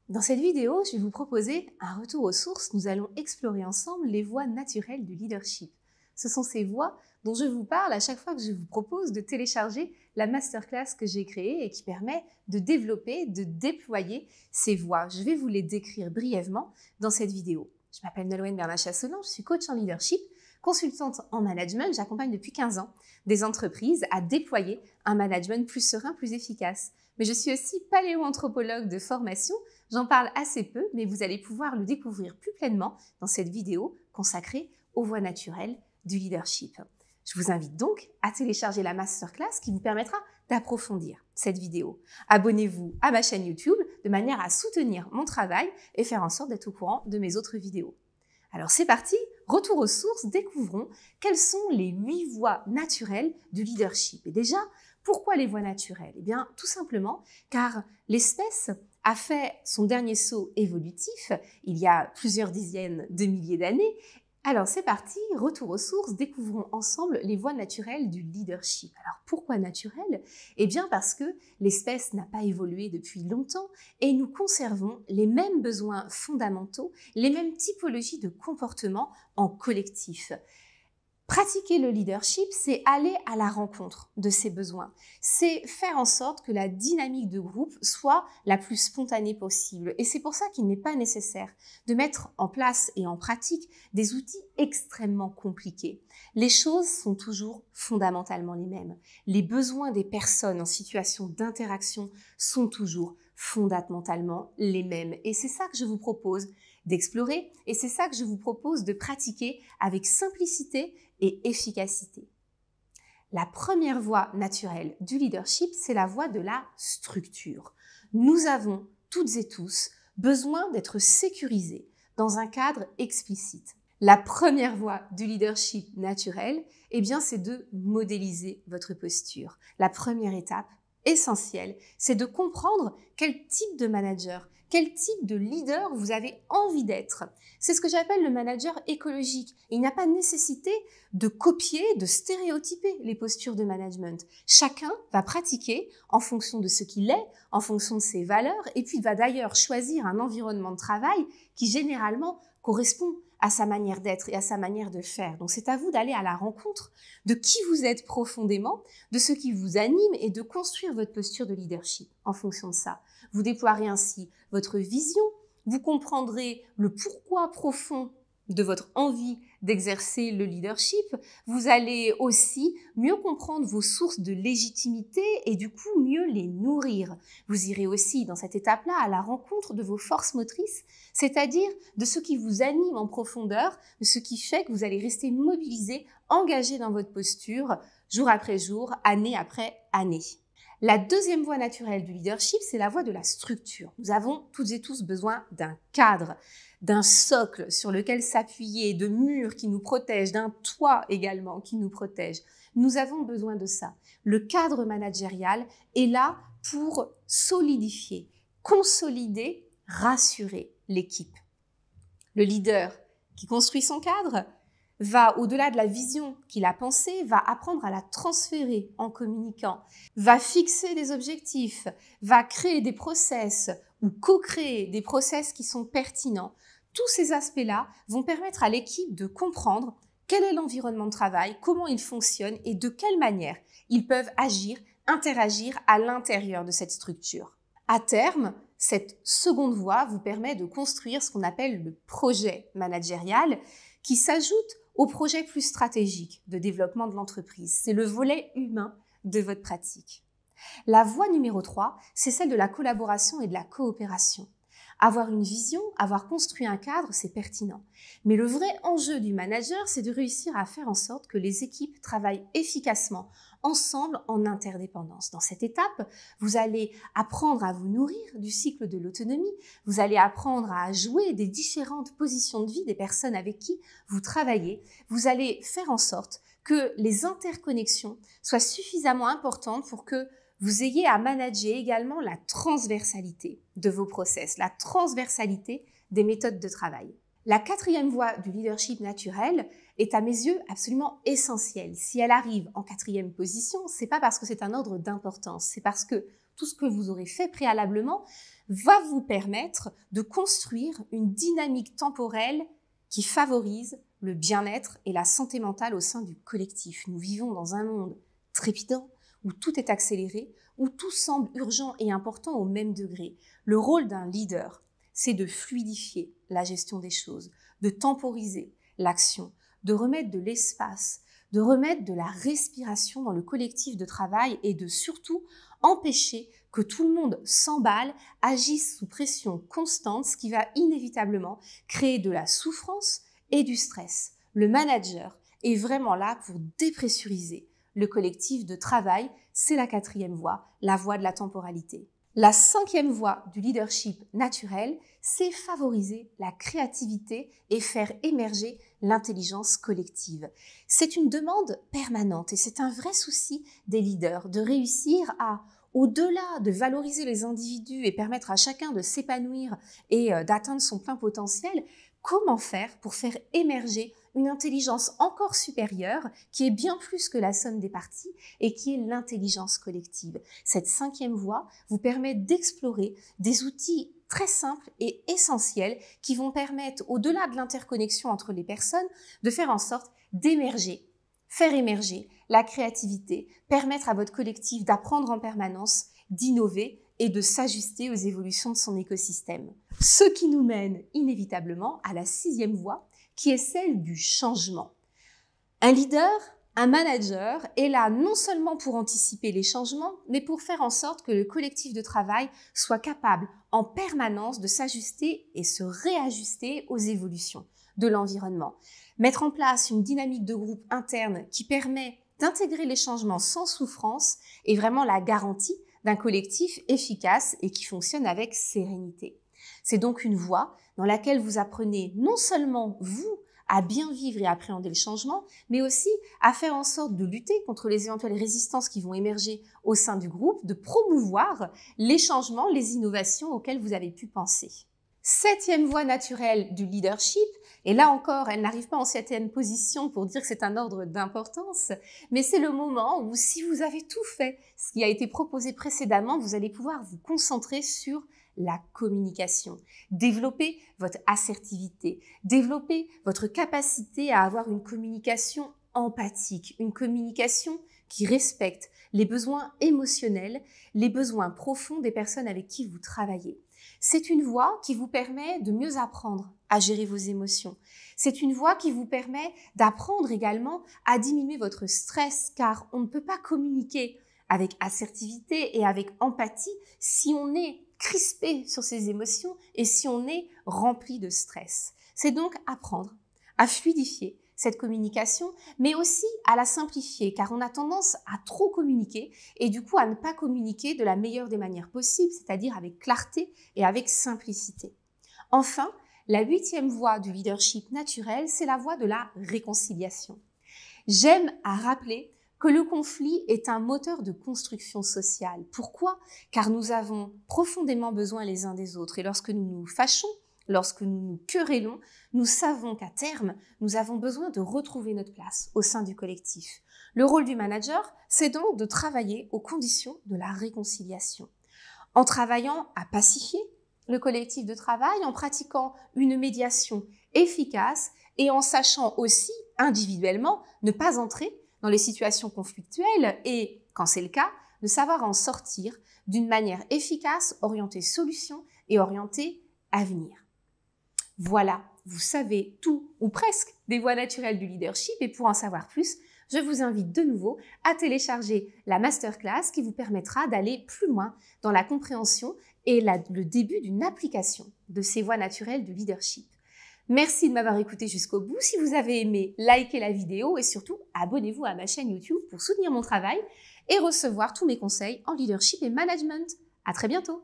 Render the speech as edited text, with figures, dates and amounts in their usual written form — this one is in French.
Dans cette vidéo, je vais vous proposer un retour aux sources. Nous allons explorer ensemble les voies naturelles du leadership. Ce sont ces voies dont je vous parle à chaque fois que je vous propose de télécharger la masterclass que j'ai créée et qui permet de développer, de déployer ces voies. Je vais vous les décrire brièvement dans cette vidéo. Je m'appelle Nolwenn Bernat-Chasselan, je suis coach en leadership, consultante en management. J'accompagne depuis 15 ans des entreprises à déployer un management plus serein, plus efficace. Mais je suis aussi paléoanthropologue de formation. J'en parle assez peu, mais vous allez pouvoir le découvrir plus pleinement dans cette vidéo consacrée aux voies naturelles du leadership. Je vous invite donc à télécharger la masterclass qui vous permettra d'approfondir cette vidéo. Abonnez-vous à ma chaîne YouTube de manière à soutenir mon travail et faire en sorte d'être au courant de mes autres vidéos. Alors c'est parti, retour aux sources, découvrons quelles sont les 8 voies naturelles du leadership. Et déjà, pourquoi les voies naturelles? Eh bien, tout simplement car l'espèce a fait son dernier saut évolutif il y a plusieurs dizaines de milliers d'années. Alors c'est parti, retour aux sources, découvrons ensemble les voies naturelles du leadership. Alors pourquoi naturelles? Eh bien parce que l'espèce n'a pas évolué depuis longtemps et nous conservons les mêmes besoins fondamentaux, les mêmes typologies de comportement en collectif. Pratiquer le leadership, c'est aller à la rencontre de ces besoins. C'est faire en sorte que la dynamique de groupe soit la plus spontanée possible. Et c'est pour ça qu'il n'est pas nécessaire de mettre en place et en pratique des outils extrêmement compliqués. Les choses sont toujours fondamentalement les mêmes. Les besoins des personnes en situation d'interaction sont toujours fondamentalement les mêmes. Et c'est ça que je vous propose d'explorer et c'est ça que je vous propose de pratiquer avec simplicité et efficacité. La première voie naturelle du leadership, c'est la voie de la structure. Nous avons toutes et tous besoin d'être sécurisés dans un cadre explicite. La première voie du leadership naturel, eh bien, c'est de modéliser votre posture. La première étape essentielle, c'est de comprendre quel type de manager, quel type de leader vous avez envie d'être. C'est ce que j'appelle le manager écologique. Il n'y a pas nécessité de copier, de stéréotyper les postures de management. Chacun va pratiquer en fonction de ce qu'il est, en fonction de ses valeurs, et puis il va d'ailleurs choisir un environnement de travail qui généralement correspond à sa manière d'être et à sa manière de faire. Donc c'est à vous d'aller à la rencontre de qui vous êtes profondément, de ce qui vous anime et de construire votre posture de leadership en fonction de ça. Vous déploierez ainsi votre vision, vous comprendrez le pourquoi profond de votre envie d'exercer le leadership, vous allez aussi mieux comprendre vos sources de légitimité et du coup mieux les nourrir. Vous irez aussi dans cette étape-là à la rencontre de vos forces motrices, c'est-à-dire de ce qui vous anime en profondeur, de ce qui fait que vous allez rester mobilisé, engagé dans votre posture, jour après jour, année après année. La deuxième voie naturelle du leadership, c'est la voie de la structure. Nous avons toutes et tous besoin d'un cadre, d'un socle sur lequel s'appuyer, de murs qui nous protègent, d'un toit également qui nous protège. Nous avons besoin de ça. Le cadre managérial est là pour solidifier, consolider, rassurer l'équipe. Le leader qui construit son cadre va au-delà de la vision qu'il a pensée, va apprendre à la transférer en communiquant, va fixer des objectifs, va créer des process ou co-créer des process qui sont pertinents. Tous ces aspects-là vont permettre à l'équipe de comprendre quel est l'environnement de travail, comment il fonctionne et de quelle manière ils peuvent agir, interagir à l'intérieur de cette structure. À terme, cette seconde voie vous permet de construire ce qu'on appelle le projet managérial qui s'ajoute au projet plus stratégique de développement de l'entreprise. C'est le volet humain de votre pratique. La voie numéro 3, c'est celle de la collaboration et de la coopération. Avoir une vision, avoir construit un cadre, c'est pertinent. Mais le vrai enjeu du manager, c'est de réussir à faire en sorte que les équipes travaillent efficacement ensemble en interdépendance. Dans cette étape, vous allez apprendre à vous nourrir du cycle de l'autonomie, vous allez apprendre à jouer des différentes positions de vie des personnes avec qui vous travaillez, vous allez faire en sorte que les interconnexions soient suffisamment importantes pour que vous ayez à manager également la transversalité de vos process, la transversalité des méthodes de travail. La quatrième voie du leadership naturel est à mes yeux absolument essentielle. Si elle arrive en quatrième position, c'est pas parce que c'est un ordre d'importance, c'est parce que tout ce que vous aurez fait préalablement va vous permettre de construire une dynamique temporelle qui favorise le bien-être et la santé mentale au sein du collectif. Nous vivons dans un monde trépidant, où tout est accéléré, où tout semble urgent et important au même degré. Le rôle d'un leader, c'est de fluidifier la gestion des choses, de temporiser l'action, de remettre de l'espace, de remettre de la respiration dans le collectif de travail et de surtout empêcher que tout le monde s'emballe, agisse sous pression constante, ce qui va inévitablement créer de la souffrance et du stress. Le manager est vraiment là pour dépressuriser le collectif de travail. C'est la 4e voie, la voie de la temporalité. La 5e voie du leadership naturel, c'est favoriser la créativité et faire émerger l'intelligence collective. C'est une demande permanente et c'est un vrai souci des leaders de réussir à, au-delà de valoriser les individus et permettre à chacun de s'épanouir et d'atteindre son plein potentiel, comment faire pour faire émerger une intelligence encore supérieure qui est bien plus que la somme des parties et qui est l'intelligence collective. Cette 5e voie vous permet d'explorer des outils très simples et essentiels qui vont permettre, au-delà de l'interconnexion entre les personnes, de faire en sorte d'émerger, faire émerger la créativité, permettre à votre collectif d'apprendre en permanence, d'innover et de s'ajuster aux évolutions de son écosystème. Ce qui nous mène inévitablement à la 6e voie, qui est celle du changement. Un leader, un manager est là non seulement pour anticiper les changements, mais pour faire en sorte que le collectif de travail soit capable en permanence de s'ajuster et se réajuster aux évolutions de l'environnement. Mettre en place une dynamique de groupe interne qui permet d'intégrer les changements sans souffrance est vraiment la garantie d'un collectif efficace et qui fonctionne avec sérénité. C'est donc une voie dans laquelle vous apprenez non seulement, vous, à bien vivre et appréhender le changement, mais aussi à faire en sorte de lutter contre les éventuelles résistances qui vont émerger au sein du groupe, de promouvoir les changements, les innovations auxquelles vous avez pu penser. 7e voie naturelle du leadership, et là encore, elle n'arrive pas en 7e position pour dire que c'est un ordre d'importance, mais c'est le moment où si vous avez tout fait ce qui a été proposé précédemment, vous allez pouvoir vous concentrer sur la communication, développer votre assertivité, développer votre capacité à avoir une communication empathique, une communication qui respecte les besoins émotionnels, les besoins profonds des personnes avec qui vous travaillez. C'est une voie qui vous permet de mieux apprendre à gérer vos émotions. C'est une voie qui vous permet d'apprendre également à diminuer votre stress, car on ne peut pas communiquer avec assertivité et avec empathie si on est crispé sur ses émotions et si on est rempli de stress. C'est donc apprendre à fluidifier cette communication, mais aussi à la simplifier, car on a tendance à trop communiquer et du coup à ne pas communiquer de la meilleure des manières possibles, c'est-à-dire avec clarté et avec simplicité. Enfin, la 8e voie du leadership naturel, c'est la voie de la réconciliation. J'aime à rappeler que le conflit est un moteur de construction sociale. Pourquoi ? Car nous avons profondément besoin les uns des autres et lorsque nous nous fâchons, lorsque nous nous querellons, nous savons qu'à terme, nous avons besoin de retrouver notre place au sein du collectif. Le rôle du manager, c'est donc de travailler aux conditions de la réconciliation. En travaillant à pacifier le collectif de travail, en pratiquant une médiation efficace et en sachant aussi individuellement ne pas entrer dans les situations conflictuelles et, quand c'est le cas, de savoir en sortir d'une manière efficace, orientée solution et orientée avenir. Voilà, vous savez tout ou presque des voies naturelles du leadership et pour en savoir plus, je vous invite de nouveau à télécharger la masterclass qui vous permettra d'aller plus loin dans la compréhension et le début d'une application de ces voies naturelles du leadership. Merci de m'avoir écouté jusqu'au bout. Si vous avez aimé, likez la vidéo et surtout abonnez-vous à ma chaîne YouTube pour soutenir mon travail et recevoir tous mes conseils en leadership et management. À très bientôt.